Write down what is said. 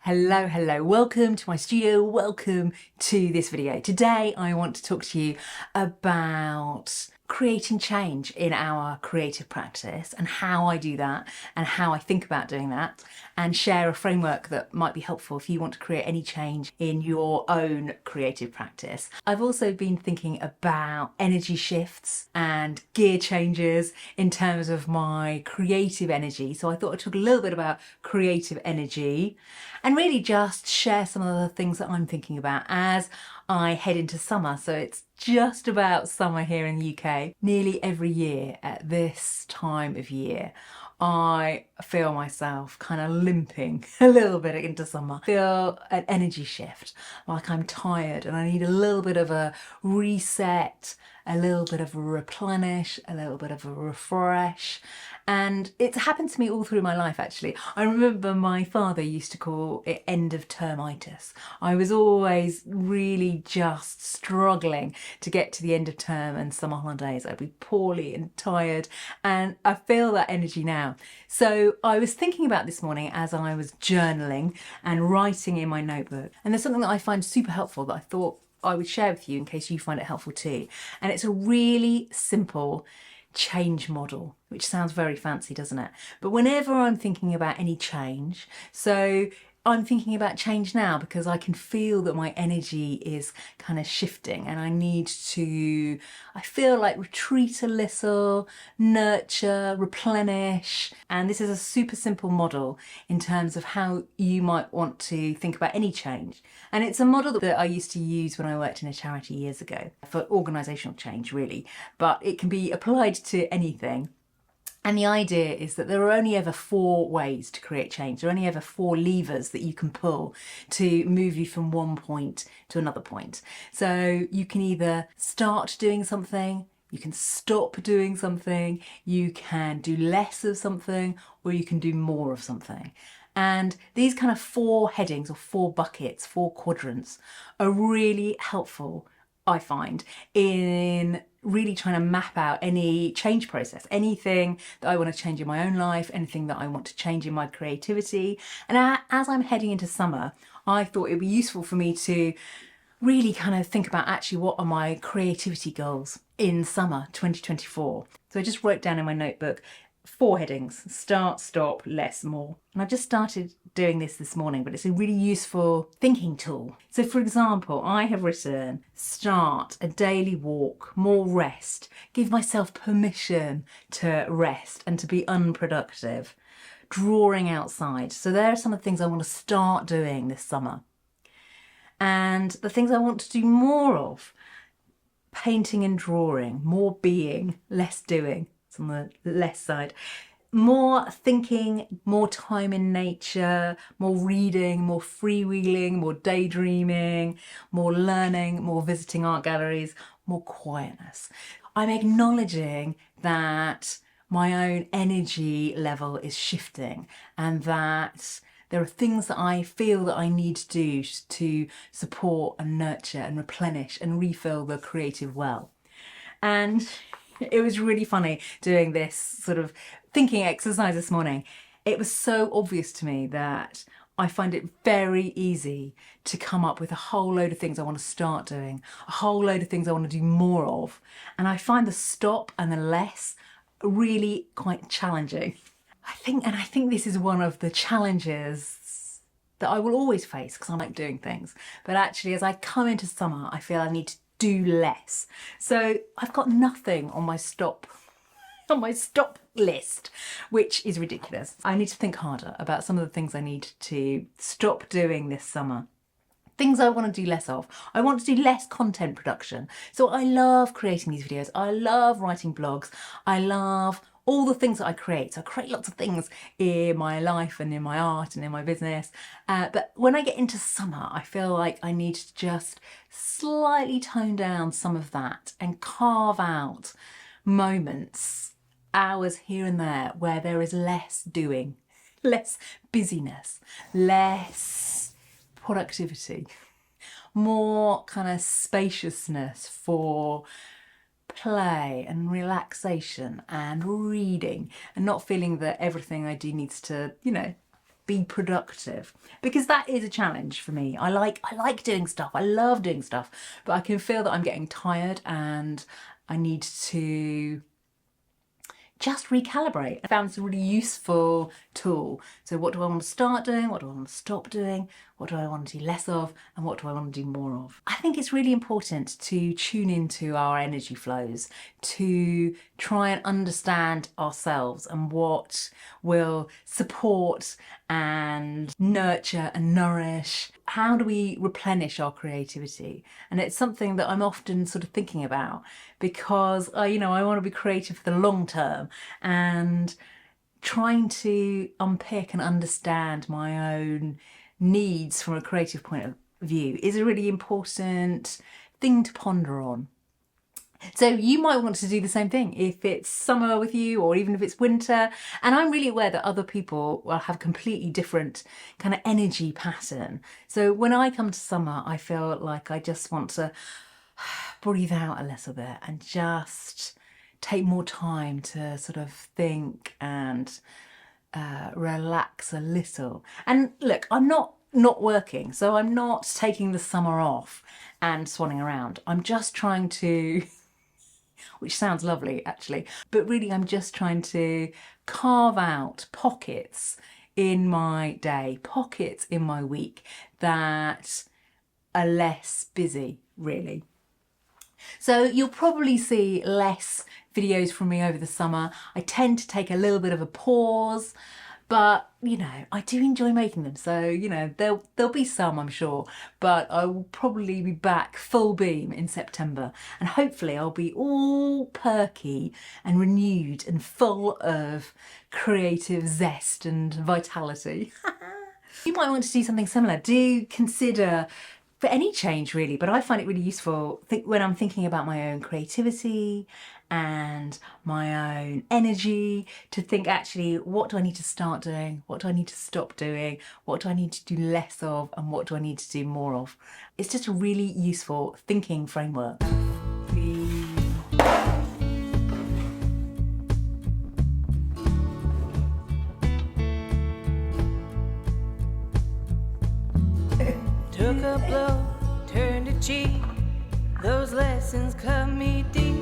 Hello, welcome to my studio, welcome to this video. Today I want to talk to you about creating change in our creative practice and how I do that and how I think about doing that, and share a framework that might be helpful if you want to create any change in your own creative practice. I've also been thinking about energy shifts and gear changes in terms of my creative energy, so I thought I'd talk a little bit about creative energy and really just share some of the things that I'm thinking about as I head into summer. So it's just about summer here in the UK. Nearly every year at this time of year, I feel myself kind of limping a little bit into summer. I feel an energy shift, like I'm tired and I need a little bit of a reset, a little bit of a replenish, a little bit of a refresh. And it's happened to me all through my life, actually. I remember my father used to call it end of termitis. I was always really just struggling to get to the end of term and summer holidays. I'd be poorly and tired, and I feel that energy now. So I was thinking about this morning as I was journaling and writing in my notebook. And there's something that I find super helpful that I thought I would share with you in case you find it helpful too. And it's a really simple change model, which sounds very fancy, doesn't it? But whenever I'm thinking about any change, so I'm thinking about change now because I can feel that my energy is kind of shifting and I need to, I feel like retreat a little, nurture, replenish. And this is a super simple model in terms of how you might want to think about any change. And it's a model that I used to use when I worked in a charity years ago for organisational change, really, but it can be applied to anything. And the idea is that there are only ever 4 ways to create change. There are only ever 4 levers that you can pull to move you from one point to another point. So you can either start doing something, you can stop doing something, you can do less of something, or you can do more of something. And these kind of 4 headings or 4 buckets, 4 quadrants are really helpful, I find, in really trying to map out any change process, anything that I want to change in my own life, anything that I want to change in my creativity. And as I'm heading into summer, I thought it would be useful for me to really kind of think about actually what are my creativity goals in summer 2024. So I just wrote down in my notebook 4 headings: start, stop, less, more. And I've just started doing this morning, but it's a really useful thinking tool. So for example, I have written start a daily walk, more rest, give myself permission to rest and to be unproductive, drawing outside. So there are some of the things I want to start doing this summer. And the things I want to do more of: painting and drawing, more being, less doing. On the less side, more thinking, more time in nature, more reading, more freewheeling, more daydreaming, more learning, more visiting art galleries, more quietness. I'm acknowledging that my own energy level is shifting and that there are things that I feel that I need to do to support and nurture and replenish and refill the creative well. And it was really funny doing this sort of thinking exercise this morning. It was so obvious to me that I find it very easy to come up with a whole load of things I want to start doing, a whole load of things I want to do more of. And I find the stop and the less really quite challenging. I think this is one of the challenges that I will always face because I like doing things. But actually, as I come into summer, I feel I need to do less. So I've got nothing on my stop list, which is ridiculous. I need to think harder about some of the things I need to stop doing this summer. Things I want to do less of. I want to do less content production. So I love creating these videos. I love writing blogs. I love all the things that I create. So I create lots of things in my life and in my art and in my business. But when I get into summer, I feel like I need to just slightly tone down some of that and carve out moments, hours here and there where there is less doing, less busyness, less productivity, more kind of spaciousness for play and relaxation and reading, and not feeling that everything I do needs to, be productive, because that is a challenge for me. I like doing stuff. I love doing stuff, but I can feel that I'm getting tired and I need to just recalibrate. I found this a really useful tool. So what do I want to start doing? What do I want to stop doing? What do I want to do less of? And what do I want to do more of? I think it's really important to tune into our energy flows, to try and understand ourselves and what will support and nurture and nourish. How do we replenish our creativity? And it's something that I'm often sort of thinking about, because I want to be creative for the long term, and trying to unpick and understand my own needs from a creative point of view is a really important thing to ponder on. So you might want to do the same thing if it's summer with you, or even if it's winter. And I'm really aware that other people will have a completely different kind of energy pattern. So when I come to summer, I feel like I just want to breathe out a little bit and just take more time to sort of think and relax a little. And look, I'm not working, so I'm not taking the summer off and swanning around. I'm just trying to which sounds lovely actually, but really I'm just trying to carve out pockets in my day, pockets in my week that are less busy, really. So you'll probably see less videos from me over the summer. I tend to take a little bit of a pause, but I do enjoy making them. So, there'll be some, I'm sure, but I will probably be back full beam in September, and hopefully I'll be all perky and renewed and full of creative zest and vitality. You might want to do something similar. Do consider, for any change really, but I find it really useful when I'm thinking about my own creativity and my own energy, to think, actually, what do I need to start doing? What do I need to stop doing? What do I need to do less of? And what do I need to do more of? It's just a really useful thinking framework. Took a blow, turned a cheek. Those lessons cut me deep.